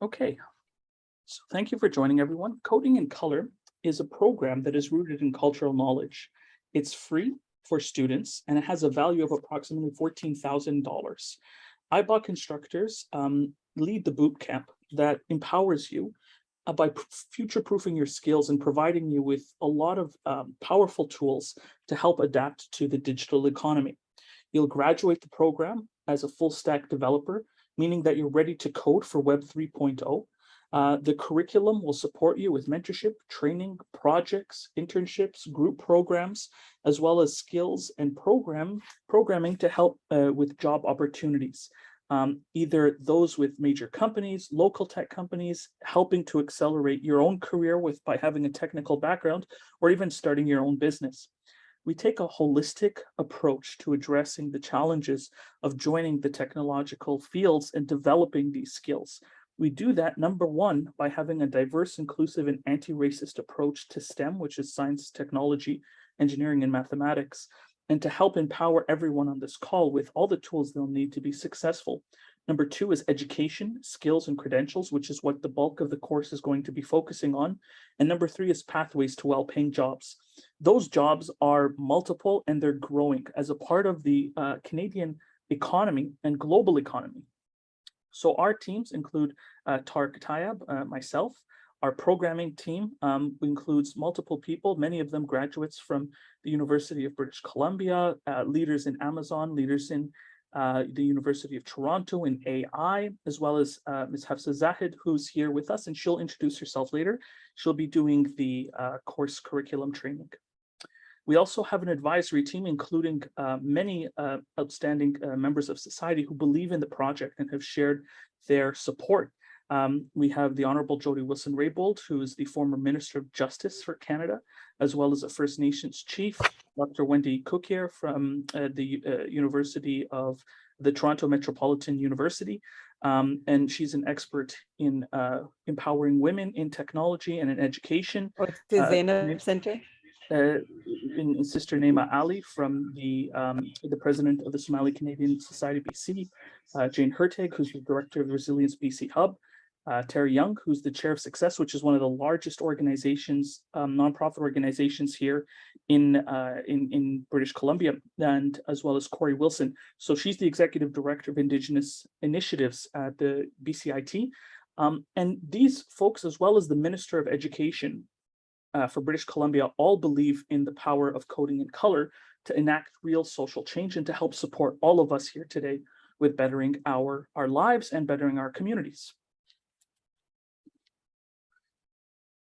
Okay, so thank you for joining everyone. Coding in Color is a program that is rooted in cultural knowledge. It's free for students and it has a value of approximately $14,000. IBOC instructors lead the boot camp that empowers you by future-proofing your skills and providing you with a lot of powerful tools to help adapt to the digital economy. You'll graduate the program as a full stack developer, meaning that you're ready to code for Web 3.0. The curriculum will support you with mentorship, training, projects, internships, group programs, as well as skills and programming to help with job opportunities. Either those with major companies, local tech companies, helping to accelerate your own career by having a technical background, or even starting your own business. We take a holistic approach to addressing the challenges of joining the technological fields and developing these skills. We do that, number one, by having a diverse, inclusive, and anti-racist approach to STEM, which is science, technology, engineering, and mathematics, and to help empower everyone on this call with all the tools they'll need to be successful. Number two is education, skills, and credentials, which is what the bulk of the course is going to be focusing on. And number three is pathways to well-paying jobs. Those jobs are multiple and they're growing as a part of the Canadian economy and global economy. So our teams include Tarek Tayab, myself. Our programming team includes multiple people, many of them graduates from the University of British Columbia, leaders in Amazon, leaders in the University of Toronto in AI, as well as Ms. Hafsa Zahid, who's here with us, and she'll introduce herself later. She'll be doing the course curriculum training. We also have an advisory team, including many outstanding members of society who believe in the project and have shared their support. We have the Honorable Jody Wilson-Raybould, who is the former Minister of Justice for Canada, as well as a First Nations chief, Dr. Wendy Cookier from the University of the Toronto Metropolitan University. And she's an expert in empowering women in technology and in education. What's the Zainab Center? In Sister Naima Ali from the president of the Somali Canadian Society BC, Jane Herteg, who's the director of the Resilience BC Hub, Terry Young, who's the chair of Success, which is one of the largest organizations, nonprofit organizations here in British Columbia, and as well as Corey Wilson. So she's the executive director of Indigenous Initiatives at the BCIT. And these folks, as well as the Minister of Education, for British Columbia, all believe in the power of coding in color to enact real social change and to help support all of us here today with bettering our lives and bettering our communities.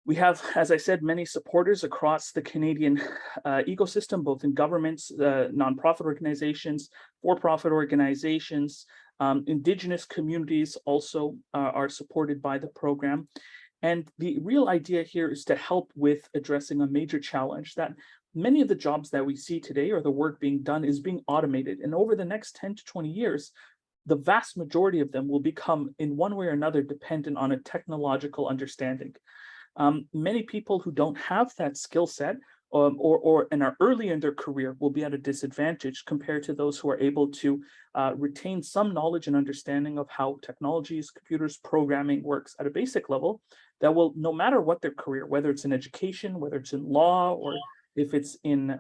We have, as I said, many supporters across the Canadian ecosystem, both in governments, nonprofit organizations, for-profit organizations, Indigenous communities also are supported by the program. And the real idea here is to help with addressing a major challenge that many of the jobs that we see today or the work being done is being automated. And over the next 10 to 20 years, the vast majority of them will become in one way or another dependent on a technological understanding. Many people who don't have that skill set and are early in their career will be at a disadvantage compared to those who are able to retain some knowledge and understanding of how technologies, computers, programming works at a basic level that will, no matter what their career, whether it's in education, whether it's in law, or if it's in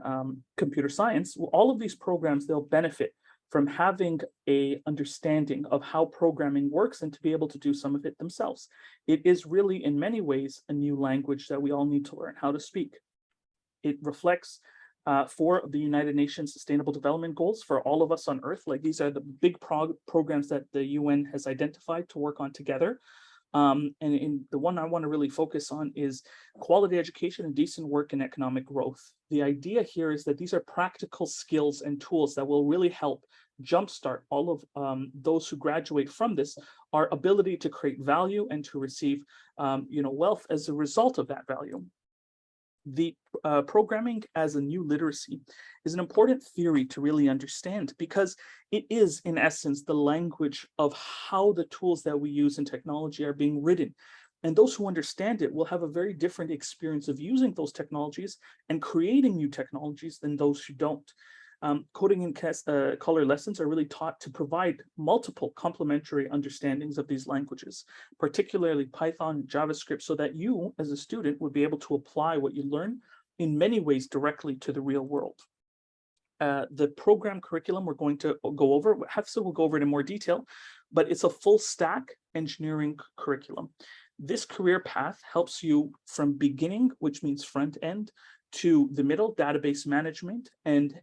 computer science, all of these programs, they'll benefit from having a understanding of how programming works and to be able to do some of it themselves. It is really, in many ways, a new language that we all need to learn how to speak. It reflects for the United Nations Sustainable Development Goals for all of us on Earth. Like, these are the big programs that the UN has identified to work on together. And the one I want to really focus on is quality education and decent work and economic growth. The idea here is that these are practical skills and tools that will really help jumpstart all of those who graduate from this, our ability to create value and to receive wealth as a result of that value. The programming as a new literacy is an important theory to really understand, because it is, in essence, the language of how the tools that we use in technology are being written. And those who understand it will have a very different experience of using those technologies and creating new technologies than those who don't. Coding and color lessons are really taught to provide multiple complementary understandings of these languages, particularly Python and JavaScript, so that you as a student would be able to apply what you learn in many ways directly to the real world. The program curriculum we're going to go over, Hafsa will go over it in more detail, but it's a full stack engineering curriculum. This career path helps you from beginning, which means front end, to the middle, database management, and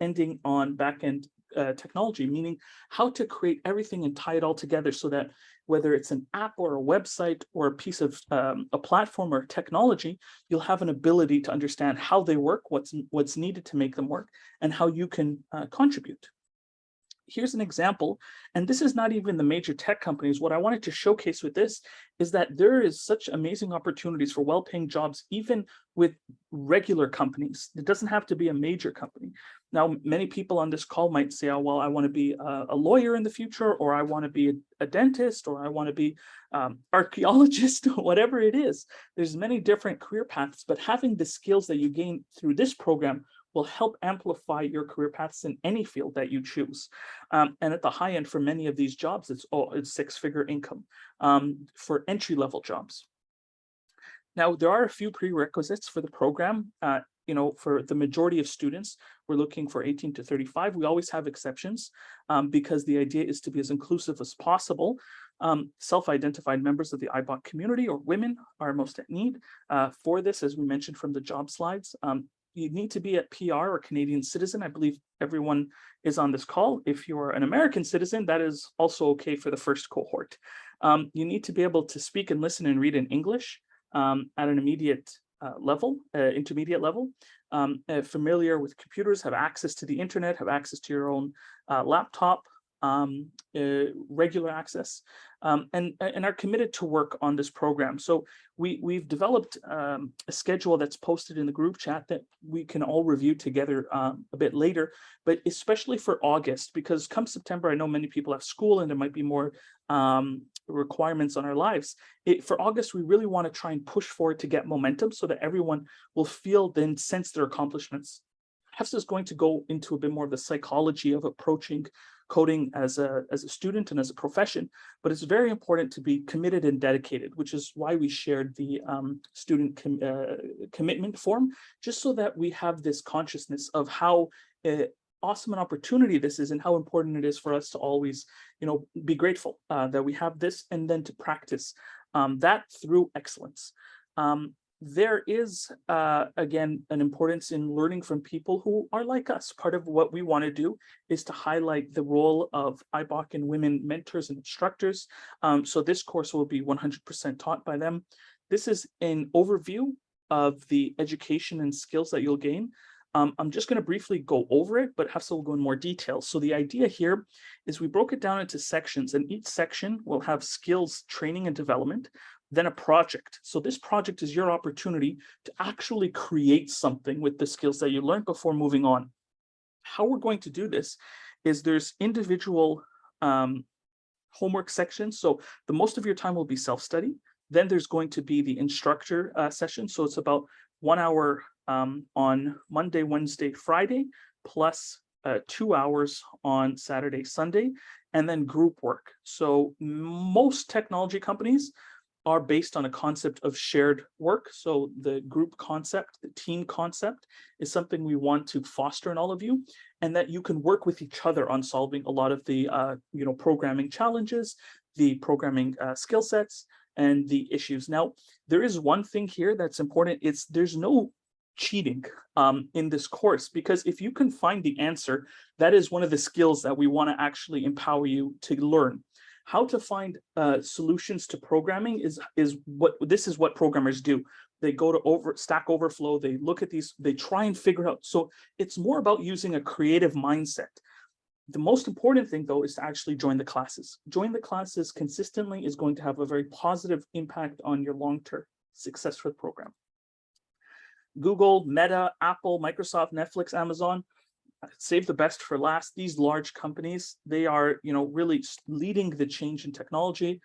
ending on back end technology, meaning how to create everything and tie it all together so that whether it's an app or a website or a piece of a platform or technology, you'll have an ability to understand how they work, what's needed to make them work, and how you can contribute. Here's an example, and this is not even the major tech companies. What I wanted to showcase with this is that there is such amazing opportunities for well-paying jobs, even with regular companies. It doesn't have to be a major company. Now, many people on this call might say, oh, well, I want to be a lawyer in the future, or I want to be a dentist, or I want to be archaeologist, whatever it is. There's many different career paths, but having the skills that you gain through this program will help amplify your career paths in any field that you choose. And at the high end for many of these jobs, it's six-figure income for entry-level jobs. Now, there are a few prerequisites for the program. For the majority of students, we're looking for 18 to 35. We always have exceptions because the idea is to be as inclusive as possible. Self-identified members of the IBOT community or women are most at need for this, as we mentioned from the job slides. You need to be a PR or Canadian citizen. I believe everyone is on this call. If you're an American citizen, that is also okay for the first cohort. You need to be able to speak and listen and read in English at an intermediate level, familiar with computers, have access to the internet, have access to your own laptop, regular access, and are committed to work on this program. So we've developed a schedule that's posted in the group chat that we can all review together a bit later, but especially for August, because come September, I know many people have school and there might be more requirements on our lives. For August, we really want to try and push forward to get momentum so that everyone will feel then sense their accomplishments. Hafsa is going to go into a bit more of the psychology of approaching coding as a student and as a profession, but it's very important to be committed and dedicated, which is why we shared the student commitment form, just so that we have this consciousness of how awesome an opportunity this is and how important it is for us to always, be grateful that we have this and then to practice that through excellence. There is, again, an importance in learning from people who are like us. Part of what we want to do is to highlight the role of IBOC and women mentors and instructors. So this course will be 100% taught by them. This is an overview of the education and skills that you'll gain. I'm just going to briefly go over it, but Hafsa will go in more detail. So the idea here is we broke it down into sections, and each section will have skills, training, and development, then a project. So this project is your opportunity to actually create something with the skills that you learned before moving on. How we're going to do this is there's individual homework sections. So the most of your time will be self-study. Then there's going to be the instructor session. So it's about 1 hour on Monday, Wednesday, Friday, plus 2 hours on Saturday, Sunday, and then group work. So most technology companies are based on a concept of shared work. So the group concept, the team concept is something we want to foster in all of you, and that you can work with each other on solving a lot of the programming challenges, the programming skill sets, and the issues. Now, there is one thing here that's important. There's no cheating in this course, because if you can find the answer, that is one of the skills that we want to actually empower you to learn. How to find solutions to programming is what programmers do. They go to Stack Overflow, they look at these, they try and figure out. So it's more about using a creative mindset. The most important thing, though, is to actually join the classes. Join the classes consistently is going to have a very positive impact on your long-term success for the program. Google, Meta, Apple, Microsoft, Netflix, Amazon, save the best for last. These large companies, they are, really leading the change in technology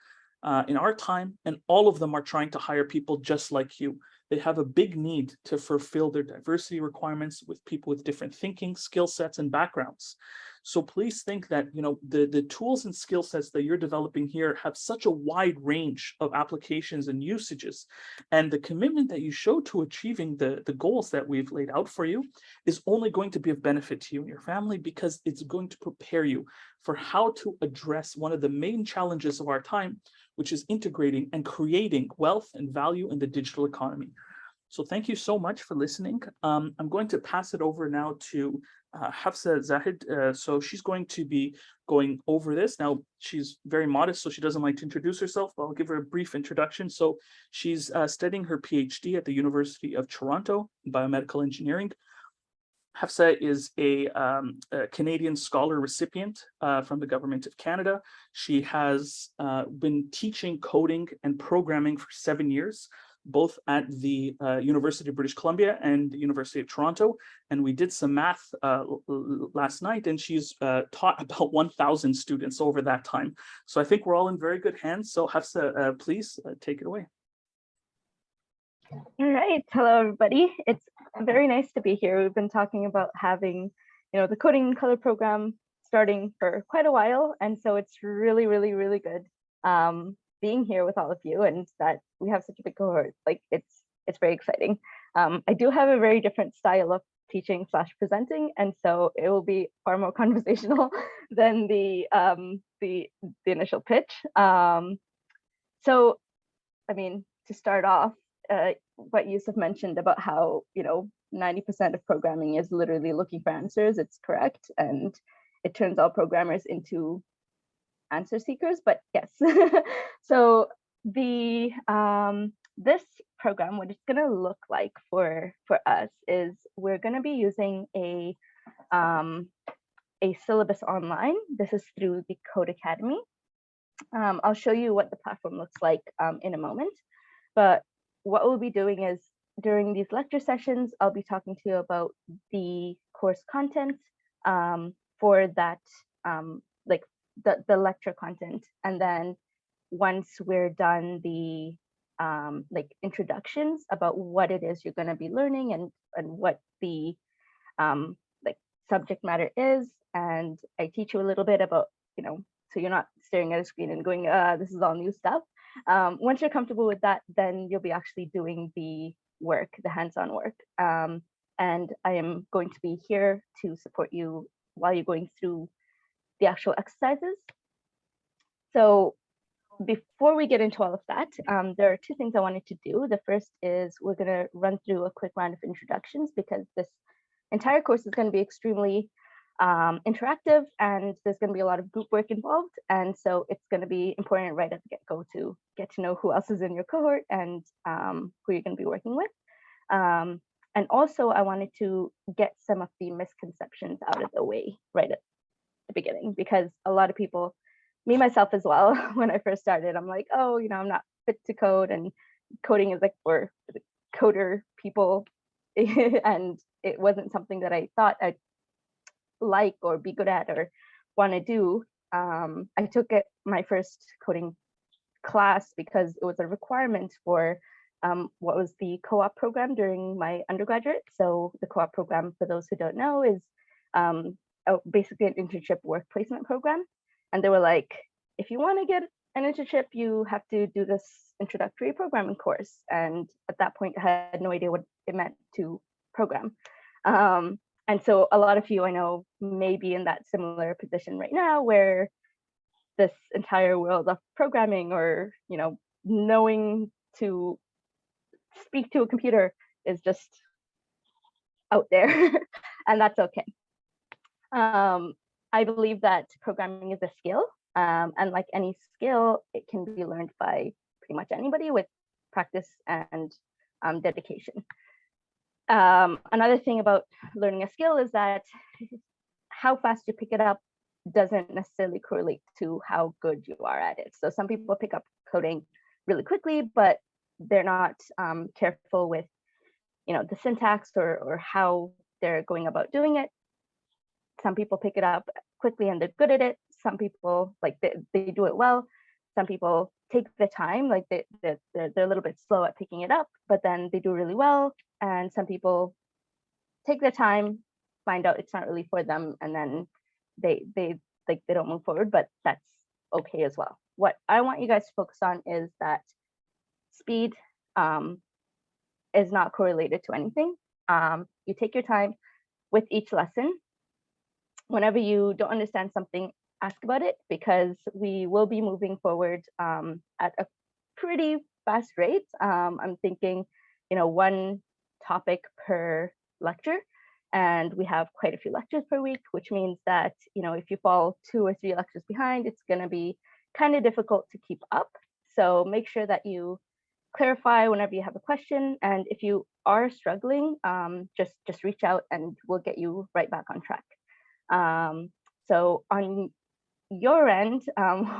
in our time, and all of them are trying to hire people just like you. They have a big need to fulfill their diversity requirements with people with different thinking, skill sets, and backgrounds. So please think that, the tools and skill sets that you're developing here have such a wide range of applications and usages. And the commitment that you show to achieving the goals that we've laid out for you is only going to be of benefit to you and your family, because it's going to prepare you for how to address one of the main challenges of our time, which is integrating and creating wealth and value in the digital economy. So thank you so much for listening. I'm going to pass it over now to Hafsa Zahid. So she's going to be going over this. Now, she's very modest, so she doesn't like to introduce herself, but I'll give her a brief introduction. So she's studying her PhD at the University of Toronto in biomedical engineering. Hafsa is a Canadian scholar recipient from the Government of Canada. She has been teaching coding and programming for 7 years, both at the University of British Columbia and the University of Toronto. And we did some math last night, and she's taught about 1,000 students over that time. So I think we're all in very good hands. So Hafsa, please take it away. All right. Hello, everybody. It's very nice to be here. We've been talking about having, the Coding in Color program starting for quite a while. And so it's really, really, really good being here with all of you, and that we have such a big cohort. Like it's very exciting. I do have a very different style of teaching / presenting, and so it will be far more conversational than the initial pitch. So, I mean, to start off, what Yusuf mentioned about how 90% of programming is literally looking for answers, it's correct, and it turns all programmers into answer seekers. But yes, so the this program, what it's going to look like for us is we're going to be using a syllabus online. This is through the Code Academy. I'll show you what the platform looks like in a moment, but what we'll be doing is during these lecture sessions, I'll be talking to you about the course content for that, like the lecture content. And then once we're done the like introductions about what it is you're going to be learning and what the like subject matter is, and I teach you a little bit about, so you're not staring at a screen and going, this is all new stuff. Once you're comfortable with that, then you'll be actually doing the work, the hands-on work. And I am going to be here to support you while you're going through the actual exercises. So before we get into all of that, there are two things I wanted to do. The first is we're going to run through a quick round of introductions, because this entire course is going to be extremely interactive, and there's going to be a lot of group work involved, and so it's going to be important right at the get-go to get to know who else is in your cohort and who you're going to be working with. And also I wanted to get some of the misconceptions out of the way right at the beginning, because a lot of people, me myself as well, when I first started, I'm like, oh, I'm not fit to code, and coding is like for the coder people and it wasn't something that I thought I'd like or be good at or want to do. I took my first coding class because it was a requirement for what was the co-op program during my undergraduate. So the co-op program, for those who don't know, is basically an internship work placement program. And they were like, if you want to get an internship, you have to do this introductory programming course. And at that point, I had no idea what it meant to program. And so a lot of you I know may be in that similar position right now, where this entire world of programming, or knowing to speak to a computer, is just out there, and that's okay. I believe that programming is a skill, and like any skill, it can be learned by pretty much anybody with practice and dedication. Another thing about learning a skill is that how fast you pick it up doesn't necessarily correlate to how good you are at it. So some people pick up coding really quickly, but they're not careful with the syntax or how they're going about doing it. Some people pick it up quickly and they're good at it. Some people, like, they do it well. Some people take the time, like they're a little bit slow at picking it up, but then they do really well. And some people take the time, find out it's not really for them, and then they don't move forward, but that's okay as well. What I want you guys to focus on is that speed is not correlated to anything. You take your time with each lesson. Whenever you don't understand something, ask about it, because we will be moving forward at a pretty fast rate. I'm thinking, one topic per lecture, and we have quite a few lectures per week, which means that, if you fall 2 or 3 lectures behind, it's going to be kind of difficult to keep up. So make sure that you clarify whenever you have a question, and if you are struggling, just reach out and we'll get you right back on track. So on your end,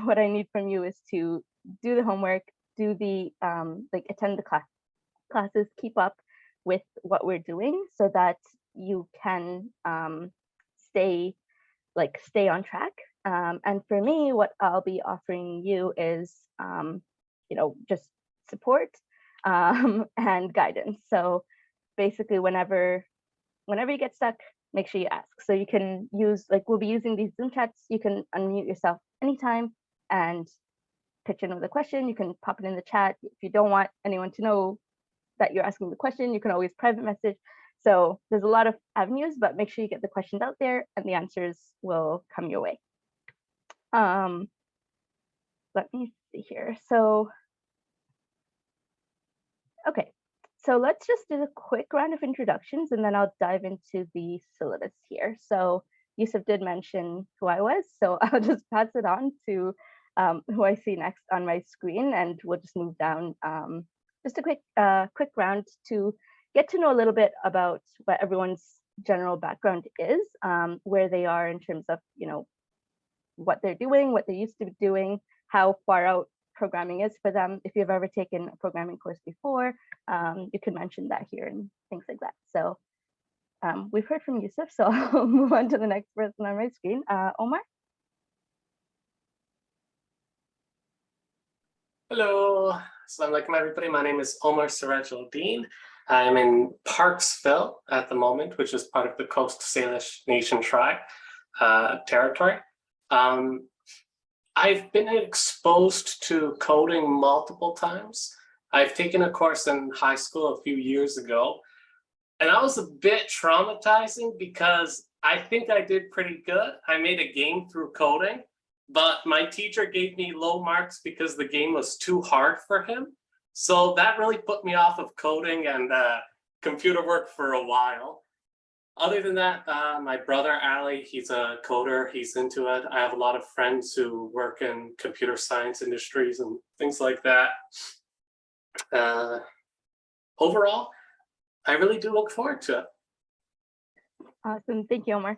what I need from you is to do the homework, do the attend the classes, keep up with what we're doing, so that you can stay on track. And for me, what I'll be offering you is just support and guidance. So basically, whenever you get stuck, make sure you ask. So you can use, we'll be using these Zoom chats. You can unmute yourself anytime and pitch in with a question. You can pop it in the chat. If you don't want anyone to know that you're asking the question, you can always private message. So there's a lot of avenues, but make sure you get the questions out there and the answers will come your way. Let me see here. So, okay. So let's just do a quick round of introductions, and then I'll dive into the syllabus here. So Yusuf did mention who I was, so I'll just pass it on to who I see next on my screen, and we'll just move down. Just a quick round to get to know a little bit about what everyone's general background is, where they are in terms of, what they're doing, what they used to be doing, how far out programming is for them. If you've ever taken a programming course before, you can mention that here and things like that. So we've heard from Yusuf, so I'll move on to the next person on my screen. Omar? Hello, Assalamualaikum everybody. My name is Omar Siraj Al-Din. I'm in Parksville at the moment, which is part of the Coast Salish Nation Tribe territory. I've been exposed to coding multiple times. I've taken a course in high school a few years ago, and that was a bit traumatizing because I think I did pretty good. I made a game through coding, but my teacher gave me low marks because the game was too hard for him. So that really put me off of coding and computer work for a while. Other than that, my brother Ali, he's a coder, he's into it. I have a lot of friends who work in computer science industries and things like that. Overall, I really do look forward to it. Awesome, thank you, Omar.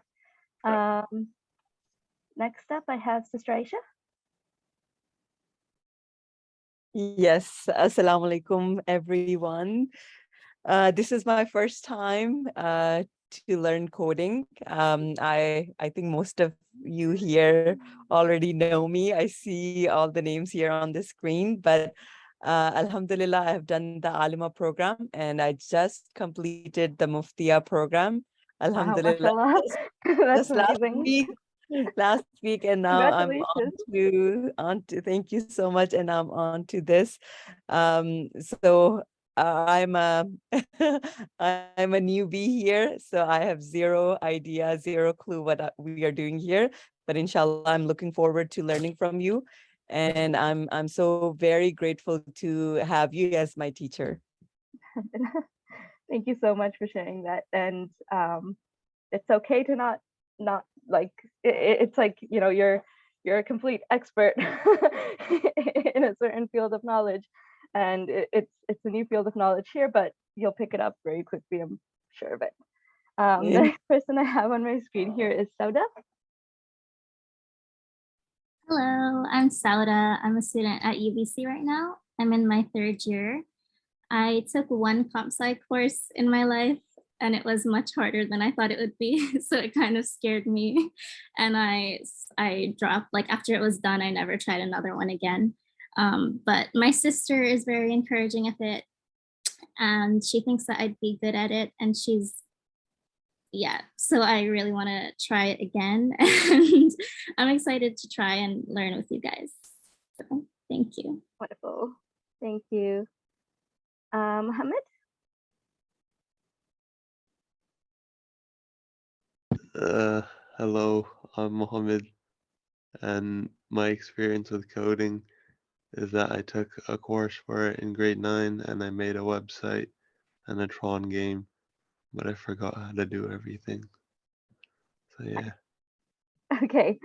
Next up, I have Sister Aisha. Yes, Assalamu alaikum, everyone. This is my first time to learn coding. I think most of you here already know me. I see all the names here on the screen, but Alhamdulillah, I have done the Alima program and I just completed the Muftiya program. Alhamdulillah. Wow, that's amazing. Last week, and now I'm on to thank you so much, and I'm on to this. So I'm a I'm a newbie here, so I have zero idea, zero clue what we are doing here, but inshallah I'm looking forward to learning from you, and I'm so very grateful to have you as my teacher. Thank you so much for sharing that. And it's okay to not like it's like, you're a complete expert in a certain field of knowledge, and it's a new field of knowledge here, but you'll pick it up very quickly, I'm sure of it. The next person I have on my screen here is Sauda. Hello, I'm Sauda. I'm a student at UBC right now. I'm in my 3rd year. I took one comp sci course in my life, and it was much harder than I thought it would be. So it kind of scared me. And I dropped, after it was done, I never tried another one again. But my sister is very encouraging of it, and she thinks that I'd be good at it. And yeah, so I really want to try it again. And I'm excited to try and learn with you guys. So thank you. Wonderful. Thank you. Mohammed? Hello, I'm Mohammed, and my experience with coding is that I took a course for it in grade 9 and I made a website and a Tron game, but I forgot how to do everything. So yeah. Okay,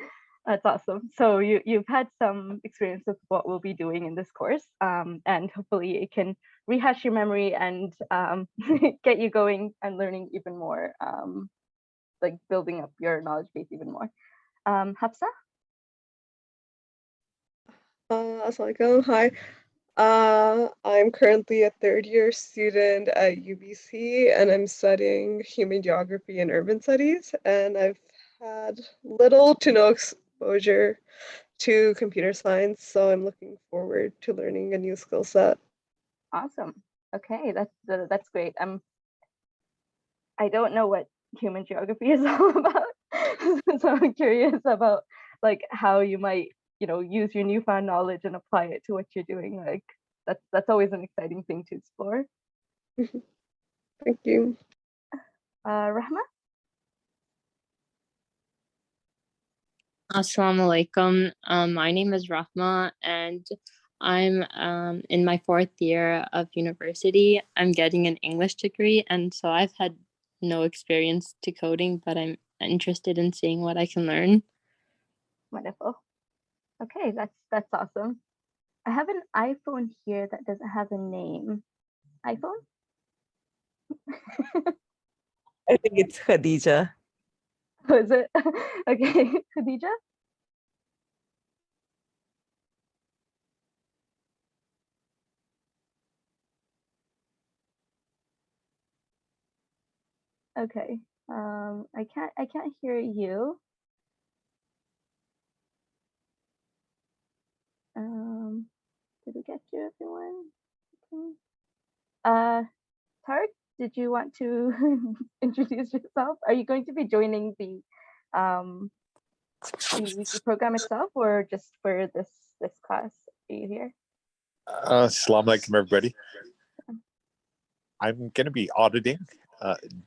that's awesome. So you've had some experience with what we'll be doing in this course, and hopefully it can rehash your memory and get you going and learning even more, like building up your knowledge base even more. Hafsa? Assalamualaikum. Hi. I'm currently a third-year student at UBC, and I'm studying human geography and urban studies. And I've had little to no exposure to computer science, so I'm looking forward to learning a new skill set. Awesome. Okay, that's great. I don't know what human geography is all about, so I'm curious about like how you might, use your newfound knowledge and apply it to what you're doing. Like that's always an exciting thing to explore. Thank you. Rahma? Assalamu alaikum. My name is Rahma, and I'm in my 4th year of university. I'm getting an English degree, and so I've had no experience to coding, but I'm interested in seeing what I can learn. Wonderful. Okay, that's awesome. I have an iPhone here that doesn't have a name. iPhone? I think it's Khadija. Oh, is it? Okay, Khadija? Okay. I can't hear you. Did we get you, everyone? Okay. Tarek, did you want to introduce yourself? Are you going to be joining the program itself, or just for this class? Are you here? Assalamu alaikum, everybody. I'm going to be auditing,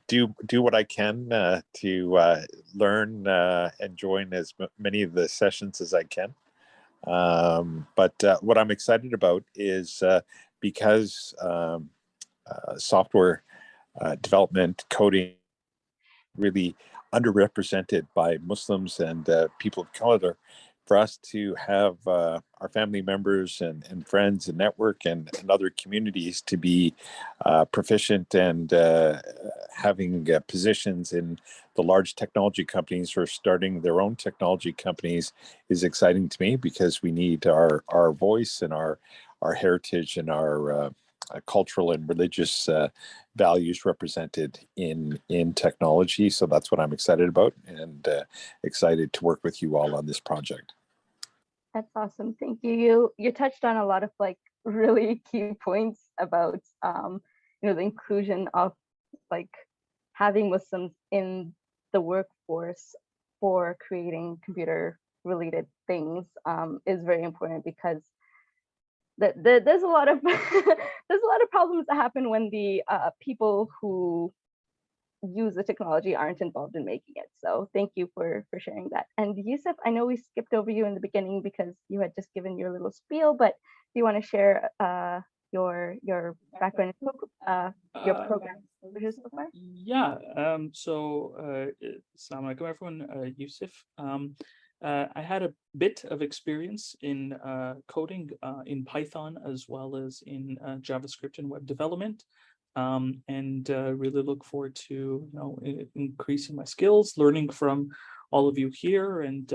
do what I can to learn and join as many of the sessions as I can. But what I'm excited about is because software development, coding, really underrepresented by Muslims and people of color, for us to have our family members and friends and network and other communities to be proficient and having positions in the large technology companies or starting their own technology companies is exciting to me, because we need our voice and our heritage and our cultural and religious values represented in technology. So that's what I'm excited about, and excited to work with you all on this project. That's awesome. Thank you. You touched on a lot of like really key points about the inclusion of like having Muslims in the workforce for creating computer related things is very important, because there's a lot of there's a lot of problems that happen when the people who use the technology aren't involved in making it. So thank you for sharing that. And Yusuf, I know we skipped over you in the beginning because you had just given your little spiel, but do you want to share your background, your program so far? Yeah. So, Assalamu alaikum, everyone. Yusuf. I had a bit of experience in coding in Python, as well as in JavaScript and web development, and really look forward to increasing my skills, learning from all of you here, and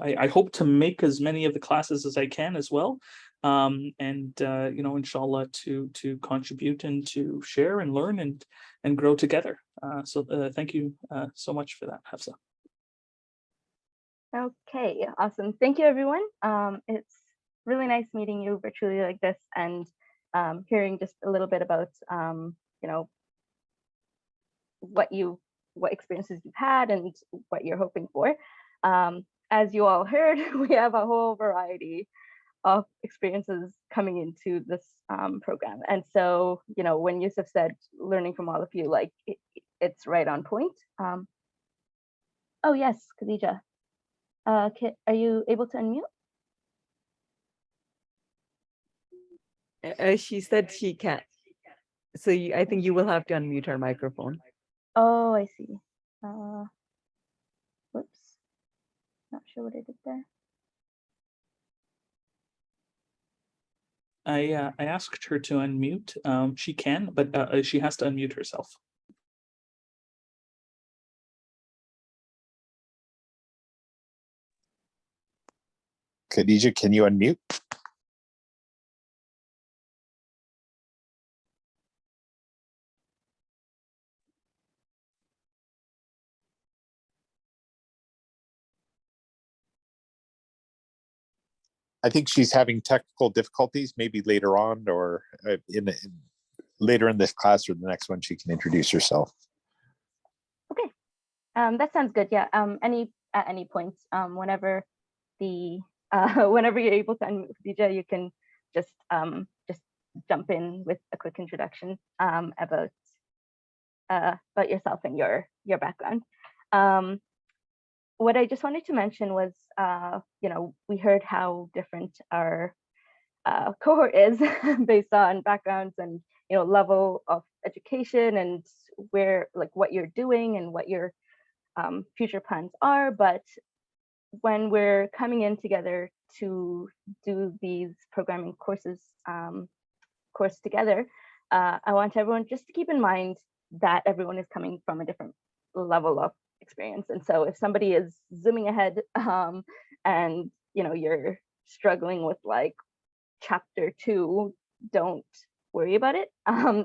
I hope to make as many of the classes as I can as well, and inshallah to contribute and to share and learn and grow together. So thank you so much for that, Hafsa. Okay, awesome. Thank you, everyone. It's really nice meeting you virtually like this, and hearing just a little bit about you know, what experiences you've had and what you're hoping for. As you all heard, we have a whole variety of experiences coming into this program. And so, you know, when Yusuf said learning from all of you, like it's right on point. Oh yes, Khadija, are you able to unmute? She said she can't. So I think you will have to unmute her microphone. Oh, I see. Whoops, not sure what I did there. I asked her to unmute. She can, but she has to unmute herself. Khadija, can you unmute? I think she's having technical difficulties. Maybe later on, or later in this class or the next one, she can introduce herself. Okay, that sounds good. Yeah. At any point, whenever whenever you're able to unmute Khadija, you can just jump in with a quick introduction about yourself and your background. What I just wanted to mention was, you know, we heard how different our cohort is based on backgrounds and, you know, level of education and where, like, what you're doing and what your future plans are. But when we're coming in together to do these programming courses together, I want everyone just to keep in mind that everyone is coming from a different level of experience. And so if somebody is zooming ahead and, you know, you're struggling with like chapter 2, don't worry about it.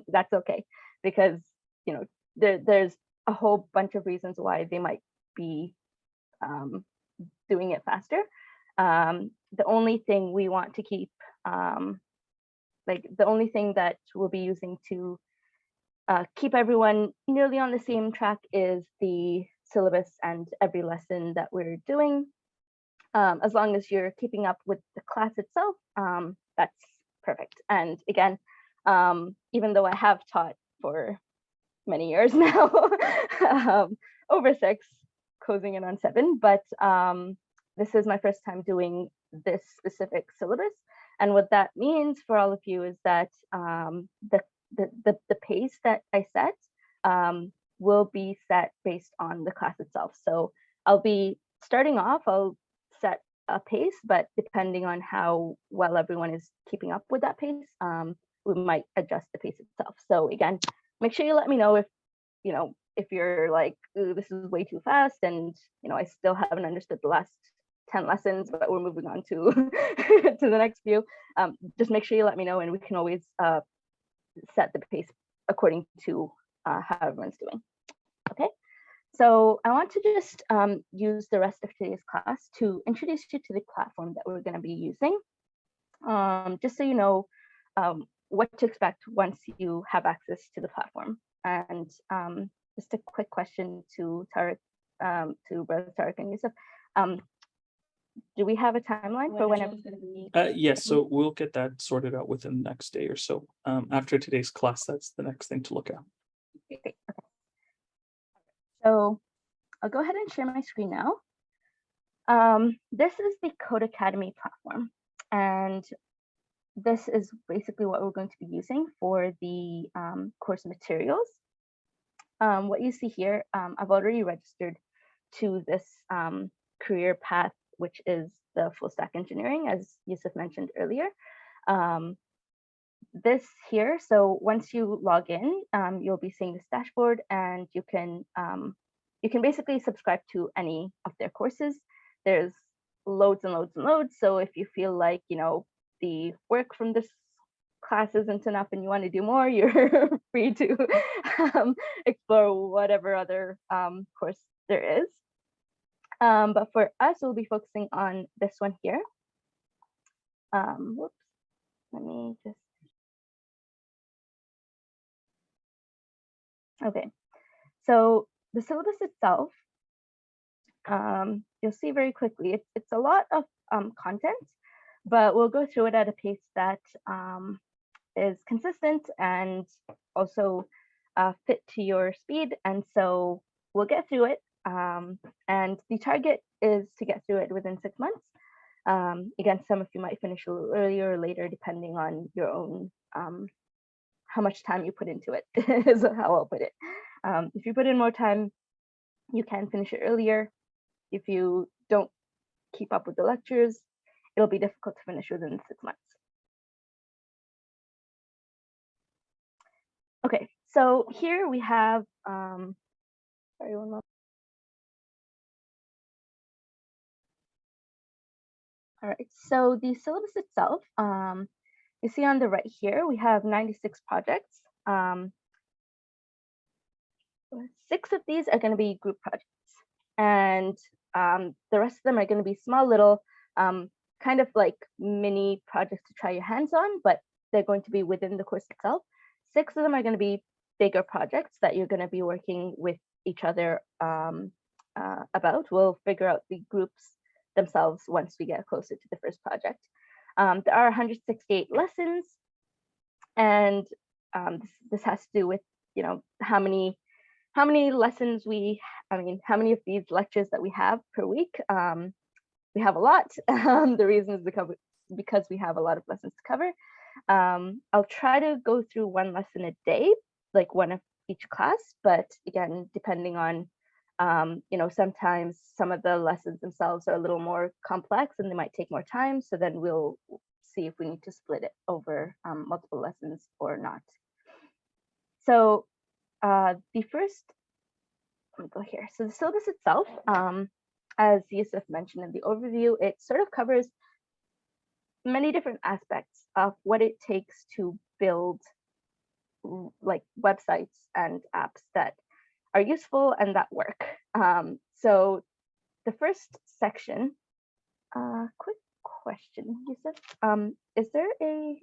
That's okay, because, you know, there's a whole bunch of reasons why they might be doing it faster. The only thing we want to keep, the only thing that we'll be using to keep everyone nearly on the same track is the syllabus and every lesson that we're doing. As long as you're keeping up with the class itself, that's perfect. And again, even though I have taught for many years now, over 6, closing in on 7, but this is my first time doing this specific syllabus. And what that means for all of you is that the pace that I set will be set based on the class itself. So I'll be starting off, I'll set a pace, but depending on how well everyone is keeping up with that pace, we might adjust the pace itself. So again, make sure you let me know if, you know, if you're like, ooh, this is way too fast and, you know, I still haven't understood the last 10 lessons, but we're moving on to to the next few. Just make sure you let me know, and we can always set the pace according to how everyone's doing. Okay, so I want to just use the rest of today's class to introduce you to the platform that we're going to be using, just so you know what to expect once you have access to the platform. And just a quick question to Tarek, to Brother Tarek and Yusuf. Do we have a timeline for when everyone's going to be? Yes, so we'll get that sorted out within the next day or so. After today's class, that's the next thing to look at. Okay. So I'll go ahead and share my screen now. This is the Code Academy platform, and this is basically what we're going to be using for the course materials. What you see here, I've already registered to this career path, which is the full stack engineering, as Yusuf mentioned earlier. This here, so once you log in, you'll be seeing this dashboard, and you can basically subscribe to any of their courses. There's loads and loads and loads. So if you feel like, you know, the work from this class isn't enough and you want to do more, you're free to explore whatever other course there is. But for us, we'll be focusing on this one here. Whoops, let me just, okay. So the syllabus itself, you'll see very quickly, it's a lot of content, but we'll go through it at a pace that is consistent and also fit to your speed. And so we'll get through it. And the target is to get through it within 6 months. Again, some of you might finish a little earlier or later, depending on your own, how much time you put into it, is how I'll put it. If you put in more time, you can finish it earlier. If you don't keep up with the lectures, it'll be difficult to finish within 6 months. Okay, so here we have, sorry, one moment. All right, so the syllabus itself, you see on the right here, we have 96 projects. 6 of these are going to be group projects, and the rest of them are going to be small little, kind of like mini projects to try your hands on, but they're going to be within the course itself. 6 of them are going to be bigger projects that you're going to be working with each other about. We'll figure out the groups themselves once we get closer to the first project. There are 168 lessons, and this has to do with, you know, how many lessons how many of these lectures that we have per week. We have a lot. The reason is because we have a lot of lessons to cover. I'll try to go through 1 lesson a day, like 1 of each class, but again, depending on, you know, sometimes some of the lessons themselves are a little more complex and they might take more time. So then we'll see if we need to split it over multiple lessons or not. So the first, let me go here. So the syllabus itself, as Yusuf mentioned in the overview, it sort of covers many different aspects of what it takes to build like websites and apps that are useful and that work. So the first section, quick question, Yusuf, is there a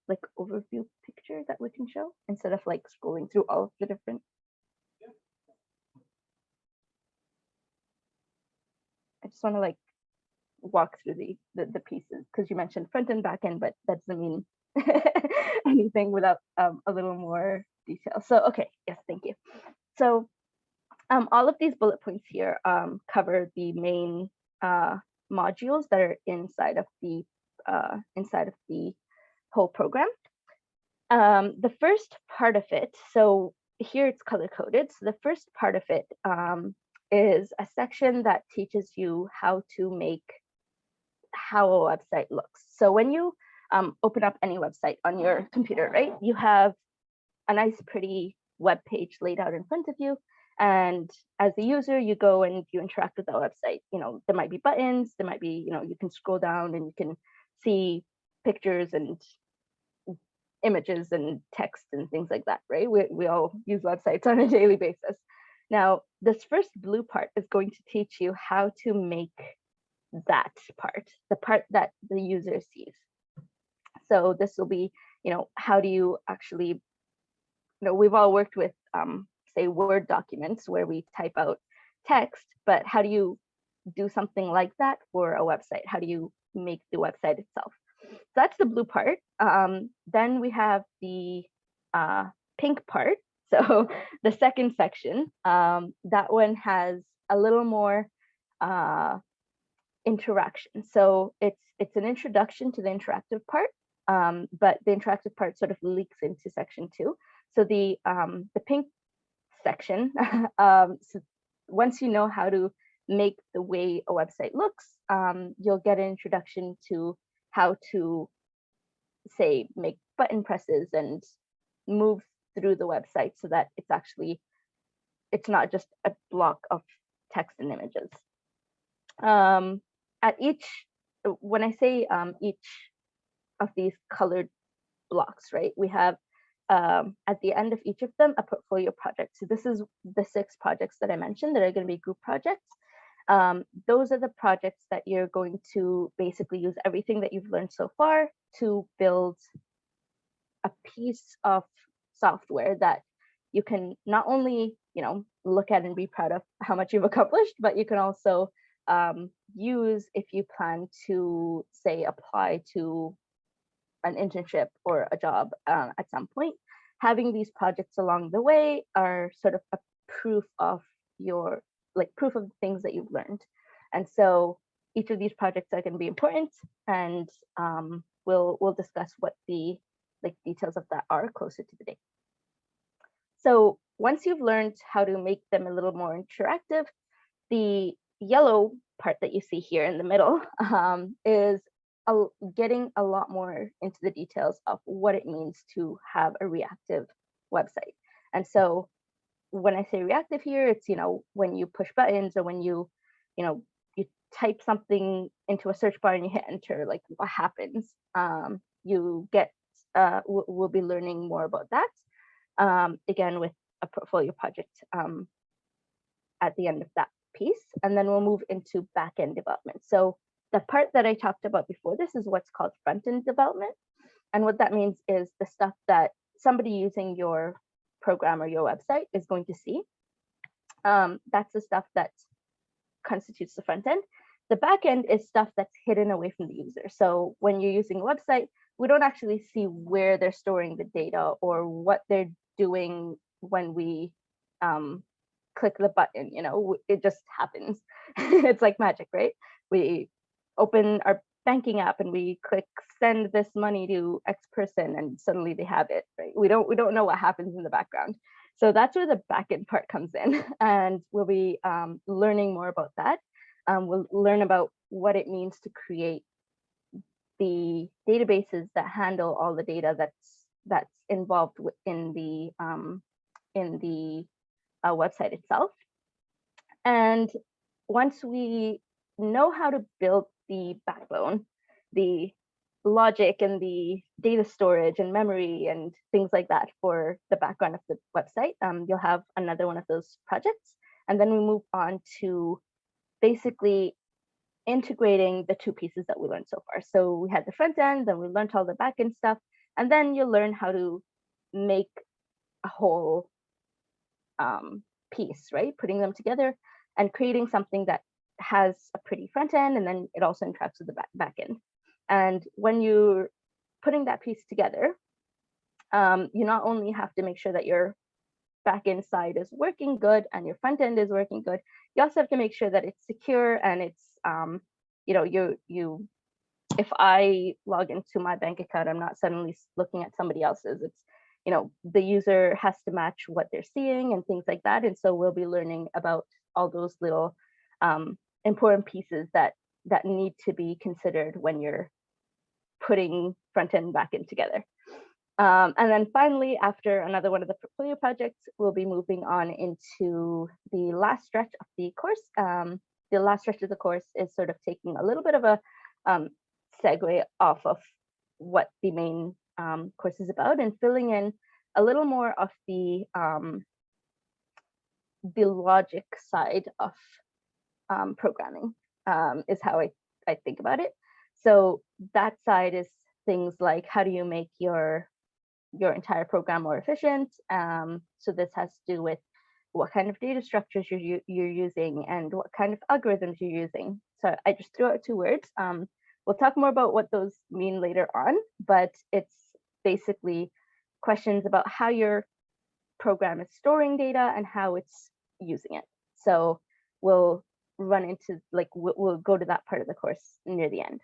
like overview picture that we can show instead of like scrolling through all of the different? I just want to like walk through the pieces, because you mentioned front and back end, but that doesn't mean anything without a little more detail. So okay, yes, thank you. So all of these bullet points here cover the main modules that are inside of the whole program. The first part of it, so here it's color coded. So the first part of it is a section that teaches you how a website looks. So when you open up any website on your computer, right, you have a nice pretty web page laid out in front of you. And as a user, you go and you interact with that website. You know, there might be buttons, there might be, you know, you can scroll down and you can see pictures and images and text and things like that, right? We all use websites on a daily basis. Now, this first blue part is going to teach you how to make that part, the part that the user sees. So this will be, you know, how do you actually, you know, we've all worked with, say, Word documents where we type out text, but how do you do something like that for a website? How do you make the website itself? So that's the blue part. Then we have the pink part. So the second section, that one has a little more interaction. So it's an introduction to the interactive part, but the interactive part sort of leaks into section 2. So the pink section, so once you know how to make the way a website looks, you'll get an introduction to how to, say, make button presses and move through the website so that it's not just a block of text and images. At each, when I say each of these colored blocks, right, we have at the end of each of them a portfolio project. So this is the 6 projects that I mentioned that are going to be group projects. Those are the projects that you're going to basically use everything that you've learned so far to build a piece of software that you can not only, look at and be proud of how much you've accomplished, but you can also use if you plan to, say, apply to an internship or a job at some point. Having these projects along the way are sort of a proof of proof of the things that you've learned. And so each of these projects are going to be important, and we'll discuss what the details of that are closer to the date. So once you've learned how to make them a little more interactive, the yellow part that you see here in the middle is getting a lot more into the details of what it means to have a reactive website. And so when I say reactive here, it's, when you push buttons, or when you type something into a search bar and you hit enter, like what happens. You get, we'll be learning more about that, again, with a portfolio project at the end of that piece. And then we'll move into back-end development. So the part that I talked about before this is what's called front-end development. And what that means is the stuff that somebody using your program or your website is going to see. That's the stuff that constitutes the front end. The back end is stuff that's hidden away from the user. So when you're using a website, we don't actually see where they're storing the data or what they're doing when we click the button. It just happens. It's like magic, right? We open our banking app and we click send this money to X person, and suddenly they have it, right? We don't know what happens in the background. So that's where the backend part comes in, and we'll be learning more about that. We'll learn about what it means to create the databases that handle all the data that's involved in the website itself. And once we know how to build the backbone, the logic and the data storage and memory and things like that for the background of the website, you'll have another one of those projects. And then we move on to basically integrating the two pieces that we learned so far. So we had the front end, then we learned all the back end stuff, and then you'll learn how to make a whole piece, right? Putting them together and creating something that has a pretty front end, and then it also interacts with the back end. And when you're putting that piece together, you not only have to make sure that your back end side is working good and your front end is working good, you also have to make sure that it's secure and it's, if I log into my bank account, I'm not suddenly looking at somebody else's. It's, the user has to match what they're seeing and things like that. And so we'll be learning about all those little important pieces that need to be considered when you're putting front end and back end together. And then finally, after another one of the portfolio projects, we'll be moving on into the last stretch of the course. The last stretch of the course is sort of taking a little bit of a segue off of what the main course is about and filling in a little more of the logic side of programming, is how I think about it. So that side is things like, how do you make your entire program more efficient? So this has to do with what kind of data structures you're using and what kind of algorithms you're using. So I just threw out two words. We'll talk more about what those mean later on, but it's basically questions about how your program is storing data and how it's using it. So we'll run into, we'll go to that part of the course near the end.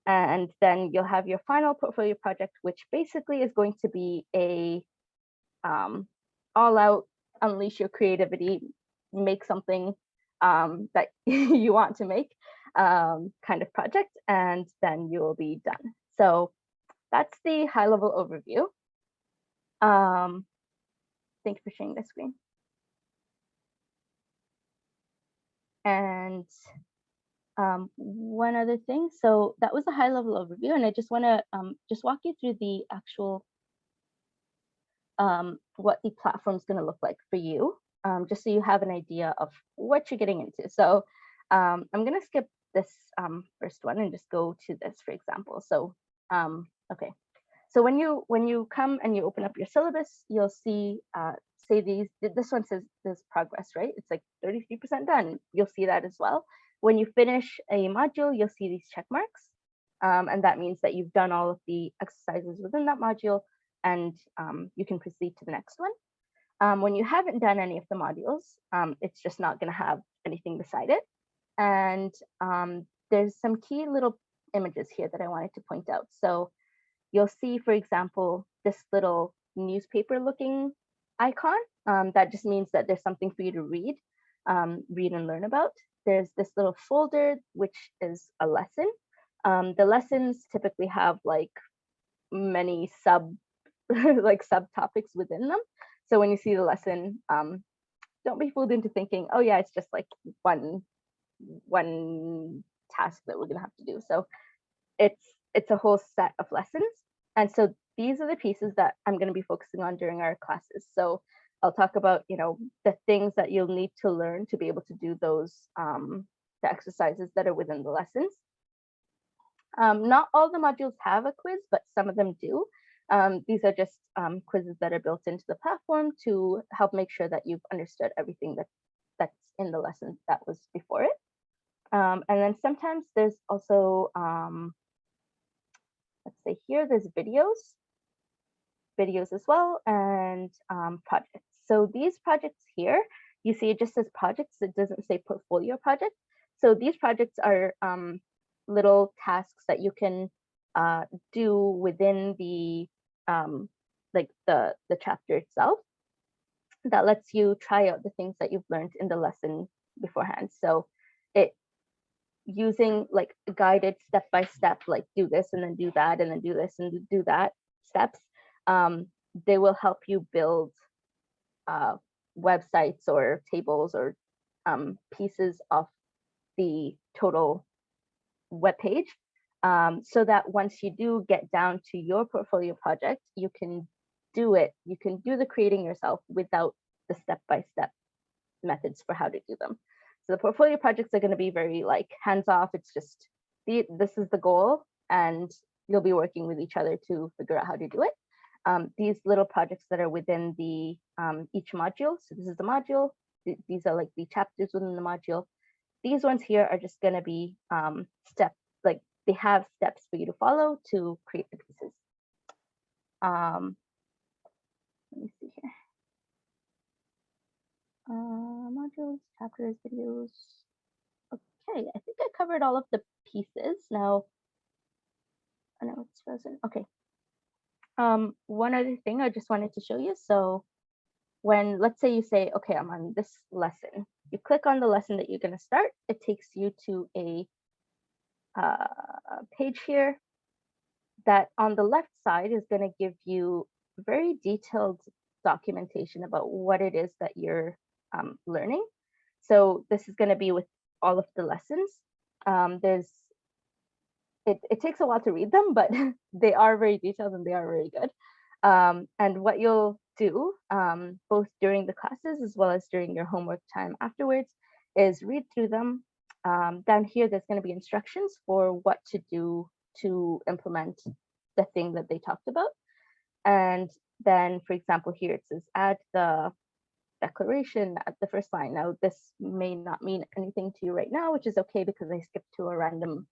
And then you'll have your final portfolio project, which basically is going to be a all-out unleash your creativity, make something that you want to make kind of project, and then you will be done. So that's the high-level overview. Thank you for sharing the screen. And one other thing, so that was a high-level overview, and I just want to just walk you through the actual what the platform is going to look like for you. just so you have an idea of what you're getting into. So I'm going to skip this first one and just go to this, for example. So, okay. So when you come and you open up your syllabus, you'll see, say this one says this progress, right? It's like 33% done. You'll see that as well. When you finish a module, you'll see these check marks. And that means that you've done all of the exercises within that module, and you can proceed to the next one. When you haven't done any of the modules, it's just not going to have anything beside it. And there's some key little images here that I wanted to point out. So you'll see, for example, this little newspaper looking icon. That just means that there's something for you to read and learn about. There's this little folder, which is a lesson. The lessons typically have like many subtopics within them. So when you see the lesson, don't be fooled into thinking, oh yeah, it's just like one task that we're gonna have to do. So it's a whole set of lessons. And so these are the pieces that I'm going to be focusing on during our classes. So I'll talk about, the things that you'll need to learn to be able to do those, the exercises that are within the lessons. Not all the modules have a quiz, but some of them do. These are just quizzes that are built into the platform to help make sure that you've understood everything that's in the lesson that was before it. And then sometimes there's also, let's say here, there's videos as well, and projects. So these projects here, you see it just says projects, it doesn't say portfolio project. So these projects are little tasks that you can do within the the chapter itself that lets you try out the things that you've learned in the lesson beforehand. So it using like guided step-by-step, like do this and then do that and then do this and do that steps, they will help you build websites or tables or pieces of the total web page, so that once you do get down to your portfolio project, you can do the creating yourself without the step-by-step methods for how to do them. So the portfolio projects are going to be very like hands-off. It's just this is the goal, and you'll be working with each other to figure out how to do it. These little projects that are within the each module. So this is the module. These are like the chapters within the module. These ones here are just going to be they have steps for you to follow to create the pieces. Let me see here. Modules, chapters, videos. Okay, I think I covered all of the pieces. Now, I know it's frozen. Okay. One other thing I just wanted to show you. So when, let's say you say, okay, I'm on this lesson, you click on the lesson that you're going to start, it takes you to a page here that on the left side is going to give you very detailed documentation about what it is that you're learning. So this is going to be with all of the lessons. It takes a while to read them, but they are very detailed and they are very good. And what you'll do, both during the classes as well as during your homework time afterwards, is read through them. Down here, there's going to be instructions for what to do to implement the thing that they talked about. And then, for example, here it says add the declaration at the first line. Now, this may not mean anything to you right now, which is okay because I skipped to a random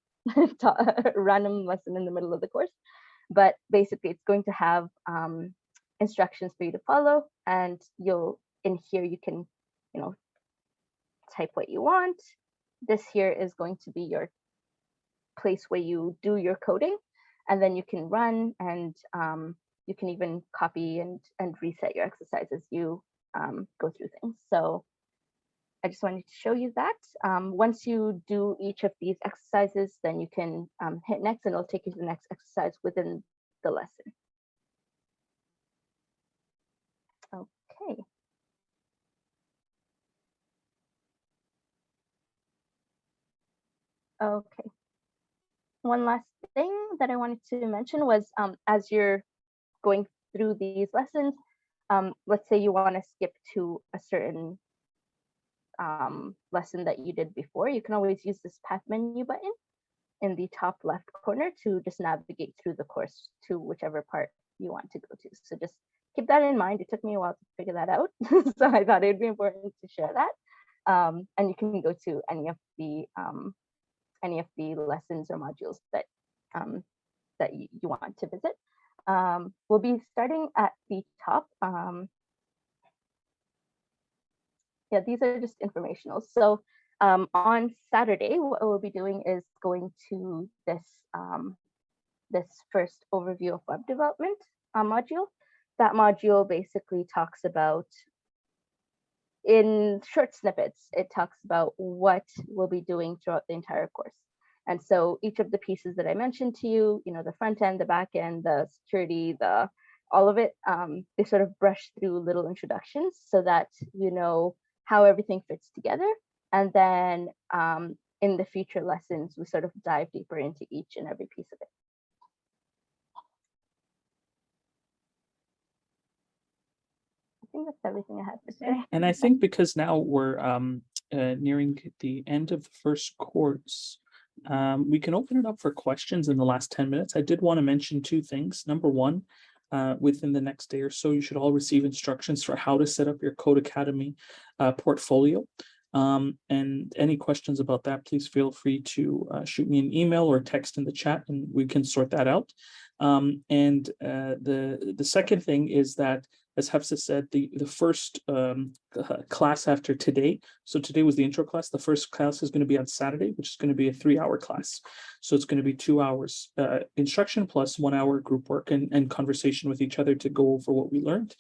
random lesson in the middle of the course. But basically, it's going to have instructions for you to follow, and in here you can, type what you want. This here is going to be your place where you do your coding, and then you can run, and you can even copy and reset your exercise as you go through things. So I just wanted to show you that. Once you do each of these exercises, then you can hit next, and it'll take you to the next exercise within the lesson. Okay. Okay. One last thing that I wanted to mention was as you're going through these lessons, let's say you want to skip to a certain lesson that you did before, you can always use this path menu button in the top left corner to just navigate through the course to whichever part you want to go to. So just keep that in mind. It took me a while to figure that out. So I thought it'd be important to share that. And you can go to any of the lessons or modules that you want to visit. We'll be starting at the top. Yeah, these are just informational. So on Saturday, what we'll be doing is going to this first overview of web development module. That module basically talks about, in short snippets, it talks about what we'll be doing throughout the entire course. And so each of the pieces that I mentioned to you, the front end, the back end, the security, all of it, they sort of brush through little introductions so that you know how everything fits together. And then in the future lessons, we sort of dive deeper into each and every piece of it. I think that's everything I have to say. And I think because now we're nearing the end of the first course, we can open it up for questions in the last 10 minutes. I did want to mention two things. Number one, within the next day or so, you should all receive instructions for how to set up your Code Academy portfolio. And any questions about that, please feel free to shoot me an email or text in the chat and we can sort that out. And the second thing is that, as Hafsa said, the first class after today, so today was the intro class, the first class is going to be on Saturday, which is going to be a 3-hour class. So it's going to be 2 hours instruction plus 1 hour group work and conversation with each other to go over what we learned.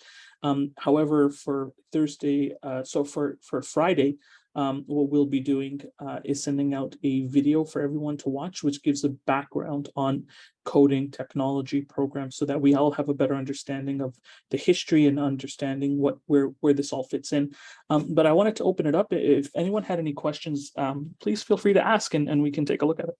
However, for Thursday, so for Friday, what we'll be doing is sending out a video for everyone to watch, which gives a background on coding, technology, programs, so that we all have a better understanding of the history and understanding where this all fits in. But I wanted to open it up. If anyone had any questions, please feel free to ask and we can take a look at it.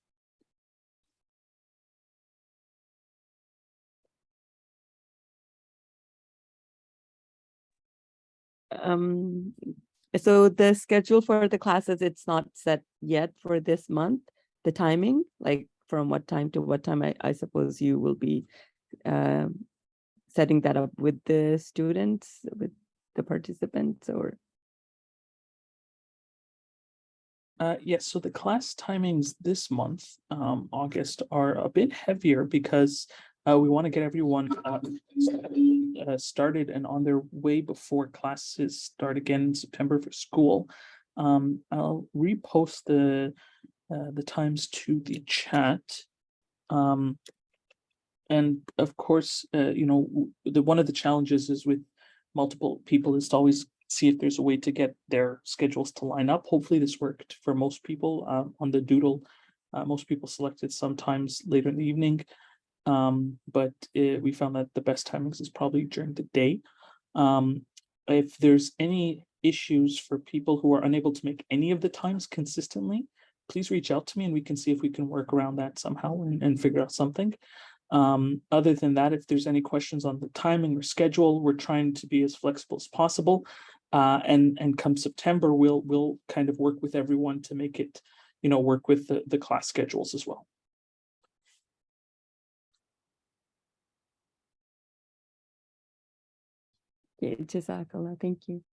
So the schedule for the classes, it's not set yet for this month, the timing, like from what time to what time, I suppose you will be setting that up with the students, with the participants, or? Yes, so the class timings this month, August, are a bit heavier because we want to get everyone started and on their way before classes start again in September for school. I'll repost the times to the chat. And of course, one of the challenges is with multiple people is to always see if there's a way to get their schedules to line up. Hopefully this worked for most people on the doodle. Most people selected sometimes later in the evening. But we found that the best timings is probably during the day. If there's any issues for people who are unable to make any of the times consistently, please reach out to me and we can see if we can work around that somehow and figure out something. Other than that, if there's any questions on the timing or schedule, we're trying to be as flexible as possible. And come September, we'll kind of work with everyone to make it, work with the class schedules as well. Okay, Jazakallah, thank you.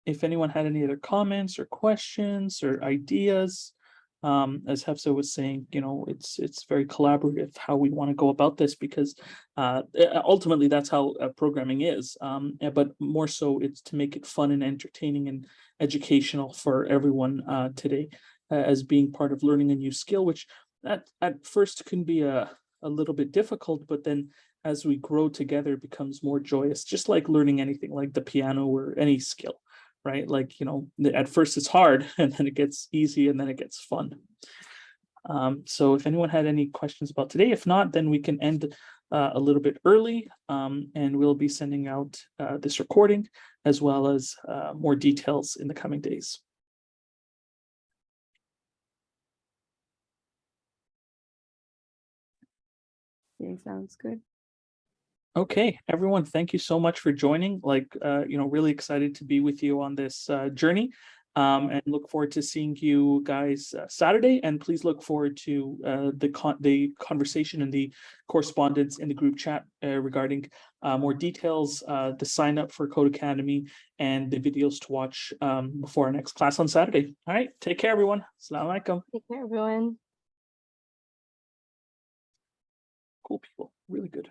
If anyone had any other comments or questions or ideas, as Hafsa was saying, it's very collaborative how we want to go about this because ultimately that's how programming is. But more so, it's to make it fun and entertaining and educational for everyone today, as being part of learning a new skill, which at first can be a little bit difficult, but then as we grow together, it becomes more joyous, just like learning anything like the piano or any skill. Right? Like, at first it's hard and then it gets easy and then it gets fun. So if anyone had any questions about today, if not, then we can end a little bit early and we'll be sending out this recording as well as more details in the coming days. Okay, sounds good. Okay, everyone, thank you so much for joining. Really excited to be with you on this journey. And look forward to seeing you guys Saturday. And please look forward to the conversation and the correspondence in the group chat regarding more details, the sign up for Code Academy, and the videos to watch before our next class on Saturday. All right, take care, everyone. Assalamu alaikum. Take care, everyone. Cool people, really good.